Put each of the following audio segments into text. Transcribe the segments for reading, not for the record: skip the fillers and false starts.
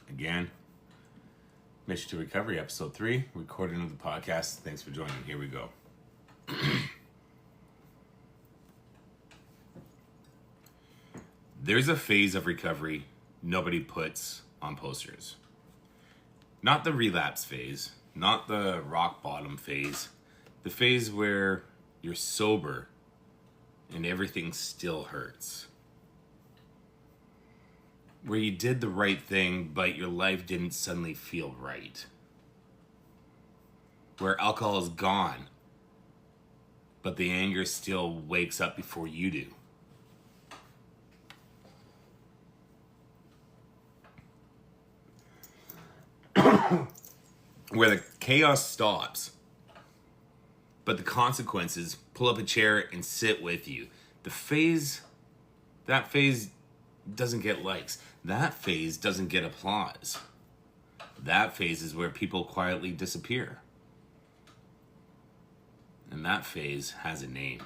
Again, Mission to Recovery, episode 3, recording of the podcast. Thanks for joining. Here we go. There's a phase of recovery nobody puts on posters. Not the relapse phase, not the rock bottom phase, the phase where you're sober and everything still hurts. Where you did the right thing, but your life didn't suddenly feel right. Where alcohol is gone, but the anger still wakes up before you do. Where the chaos stops, but the consequences pull up a chair and sit with you. That phase doesn't get likes. That phase doesn't get applause. That phase is where people quietly disappear. And that phase has a name.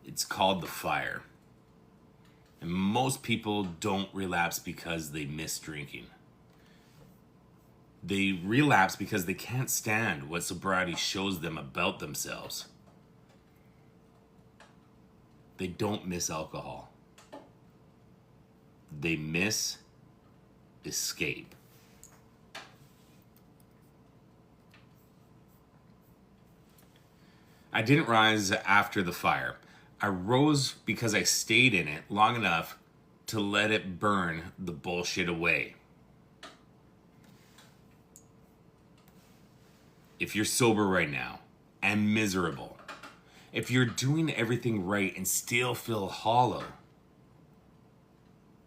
It's called the fire. And most people don't relapse because they miss drinking. They relapse because they can't stand what sobriety shows them about themselves. They don't miss alcohol. They miss escape. I didn't rise after the fire. I rose because I stayed in it long enough to let it burn the bullshit away. If you're sober right now and miserable, if you're doing everything right and still feel hollow,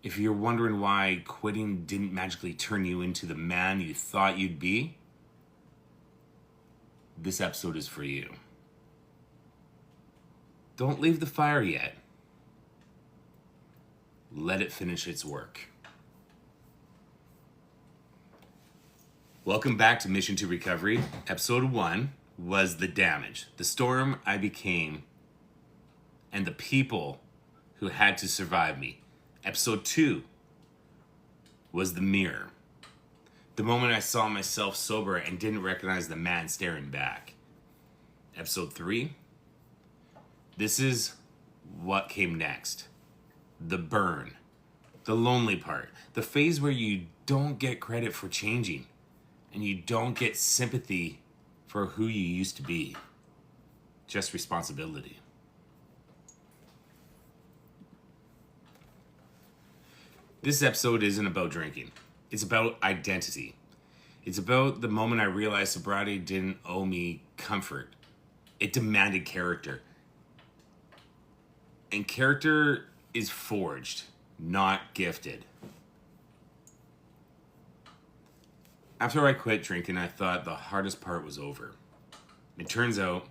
if you're wondering why quitting didn't magically turn you into the man you thought you'd be, this episode is for you. Don't leave the fire yet. Let it finish its work. Welcome back to Mission to Recovery. Episode 1 was the damage, the storm I became, and the people who had to survive me. Episode 2 was the mirror, the moment I saw myself sober and didn't recognize the man staring back. Episode 3, this is what came next. The burn, the lonely part, the phase where you don't get credit for changing and you don't get sympathy for who you used to be, just responsibility. This episode isn't about drinking. It's about identity. It's about the moment I realized sobriety didn't owe me comfort. It demanded character. And character is forged, not gifted. After I quit drinking, I thought the hardest part was over. It turns out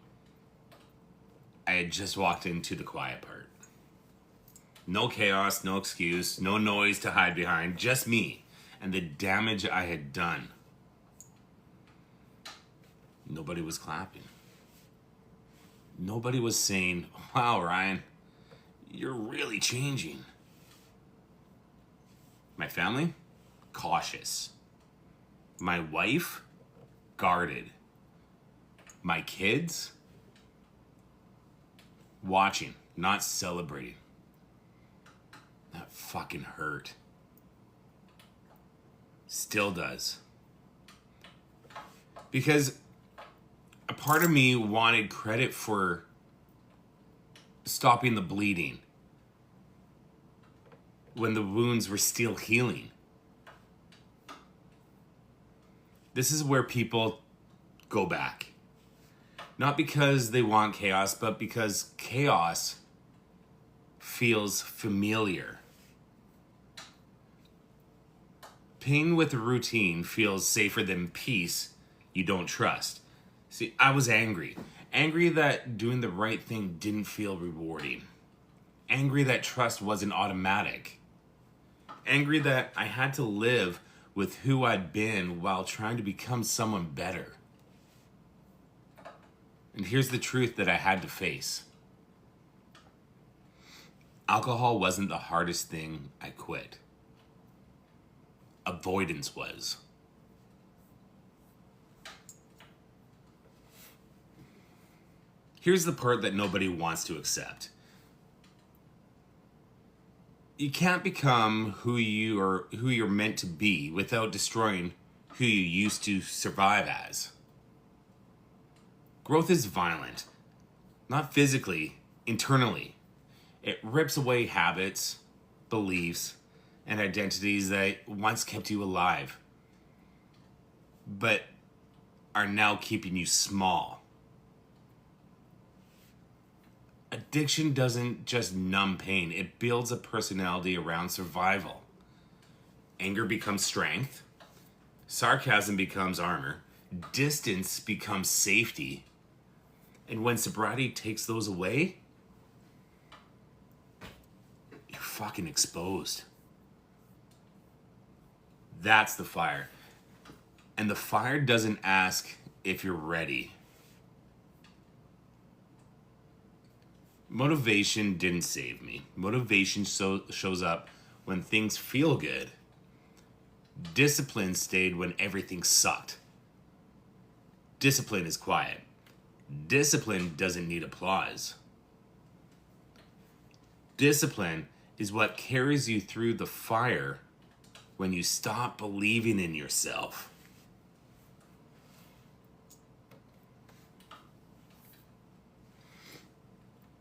I had just walked into the quiet part. No chaos, no excuse, no noise to hide behind, just me and the damage I had done. Nobody was clapping. Nobody was saying, "Wow, Ryan, you're really changing." My family? Cautious. My wife? Guarded. My kids? Watching, not celebrating. That fucking hurt. Still does. Because a part of me wanted credit for stopping the bleeding when the wounds were still healing. This is where people go back. Not because they want chaos, but because chaos feels familiar. Pain with a routine feels safer than peace you don't trust. See, I was angry. Angry that doing the right thing didn't feel rewarding. Angry that trust wasn't automatic. Angry that I had to live with who I'd been while trying to become someone better. And here's the truth that I had to face. Alcohol wasn't the hardest thing I quit. avoidance was. Here's the part that nobody wants to accept. You can't become who you're meant to be without destroying who you used to survive as. Growth is violent, not physically, internally. It rips away habits, beliefs, and identities that once kept you alive, but are now keeping you small. Addiction doesn't just numb pain, it builds a personality around survival. Anger becomes strength, sarcasm becomes armor, distance becomes safety, and when sobriety takes those away, you're fucking exposed. That's the fire. And the fire doesn't ask if you're ready. Motivation didn't save me. Motivation shows up when things feel good. Discipline stayed when everything sucked. Discipline is quiet. Discipline doesn't need applause. Discipline is what carries you through the fire when you stop believing in yourself.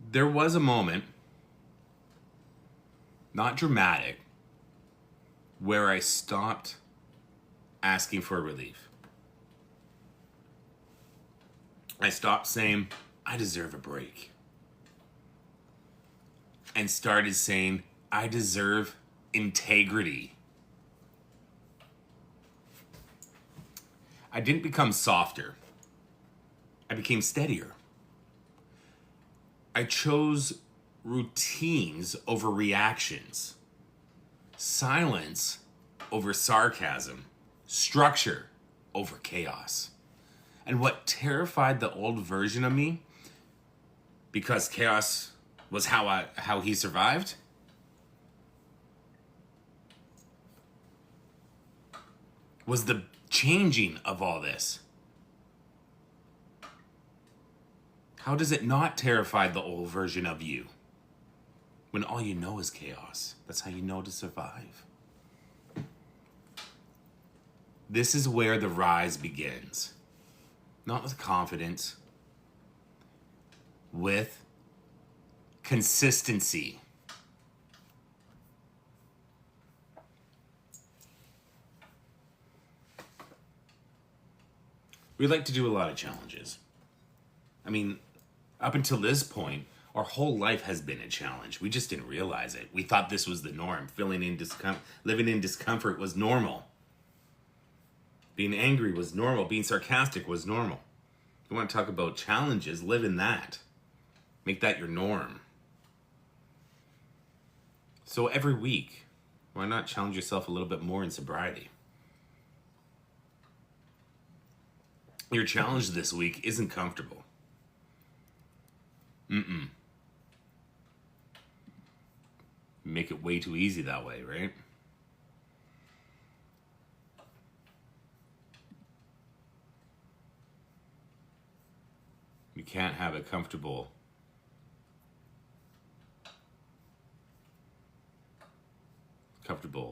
There was a moment, not dramatic, where I stopped asking for relief. I stopped saying, I deserve a break. And started saying, I deserve integrity. I didn't become softer. I became steadier. I chose routines over reactions, silence over sarcasm, structure over chaos. And what terrified the old version of me, because chaos was how he survived, was the changing of all this. How does it not terrify the old version of you when all you know is chaos? That's how you know to survive. This is where the rise begins. Not with confidence, with consistency. We like to do a lot of challenges. I mean, up until this point, our whole life has been a challenge. We just didn't realize it. We thought this was the norm. Living in discomfort was normal. Being angry was normal. Being sarcastic was normal. You want to talk about challenges? Live in that. Make that your norm. So every week, why not challenge yourself a little bit more in sobriety? Your challenge this week isn't comfortable. Make it way too easy that way, right? You can't have a comfortable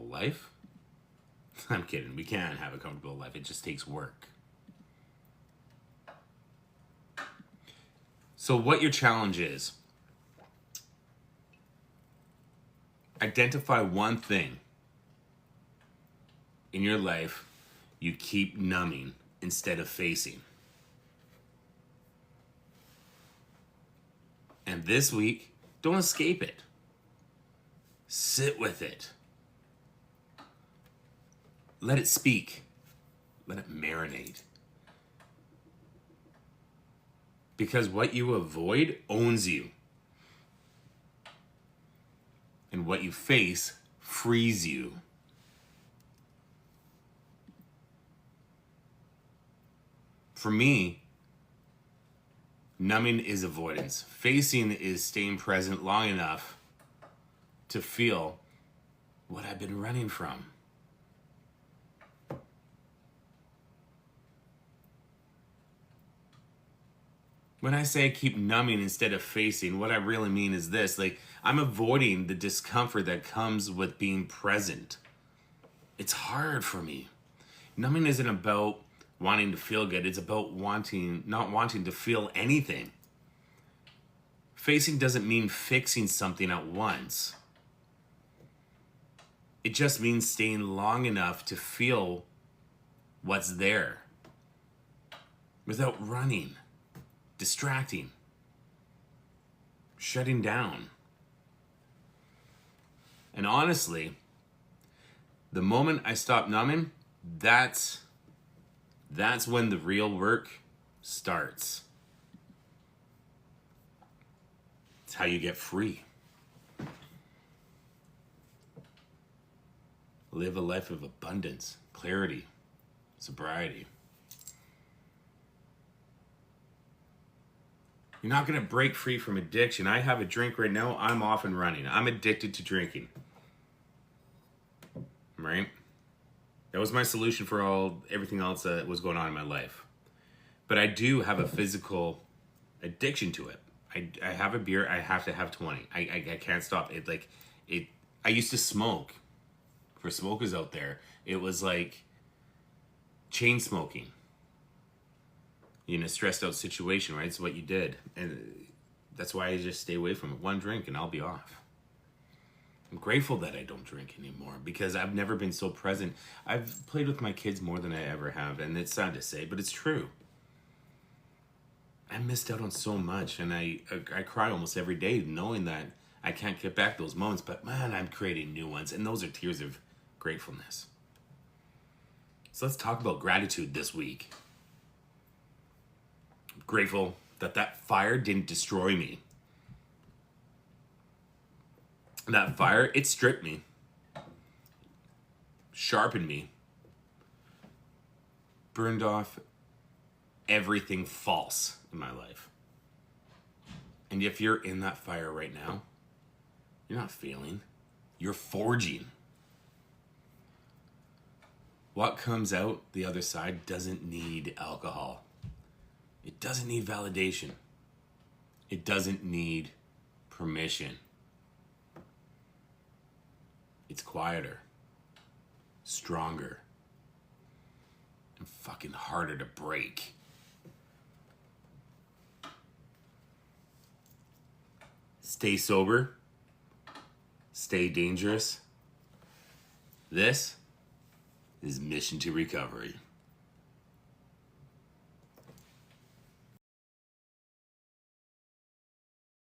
life. I'm kidding. We can't have a comfortable life. It just takes work. So what your challenge is, identify one thing in your life you keep numbing instead of facing. And this week, don't escape it. Sit with it. Let it speak. Let it marinate. Because what you avoid owns you. And what you face frees you. For me, numbing is avoidance. Facing is staying present long enough to feel what I've been running from. When I say keep numbing instead of facing, what I really mean is this. Like, I'm avoiding the discomfort that comes with being present. It's hard for me. Numbing isn't about wanting to feel good. It's about not wanting to feel anything. Facing doesn't mean fixing something at once. It just means staying long enough to feel what's there without running, distracting, shutting down. And honestly, the moment I stop numbing, that's when the real work starts. It's how you get free. Live a life of abundance, clarity, sobriety. You're not going to break free from addiction. I have a drink right now. I'm off and running. I'm addicted to drinking. Right? That was my solution for everything else that was going on in my life. But I do have a physical addiction to it. I have a beer. I have to have 20. I can't stop it. I used to smoke. For smokers out there, it was like chain smoking in a stressed out situation, right? It's what you did. And that's why I just stay away from it. One drink and I'll be off. I'm grateful that I don't drink anymore because I've never been so present. I've played with my kids more than I ever have, and it's sad to say, but it's true. I missed out on so much, and I cry almost every day knowing that I can't get back those moments, but man, I'm creating new ones, and those are tears of gratefulness. So let's talk about gratitude this week. I'm grateful that fire didn't destroy me. That fire, it stripped me, sharpened me, burned off everything false in my life. And if you're in that fire right now, you're not failing, you're forging. What comes out the other side doesn't need alcohol. It doesn't need validation. It doesn't need permission. It's quieter, stronger, and fucking harder to break. Stay sober. Stay dangerous. This is Mission to Recovery.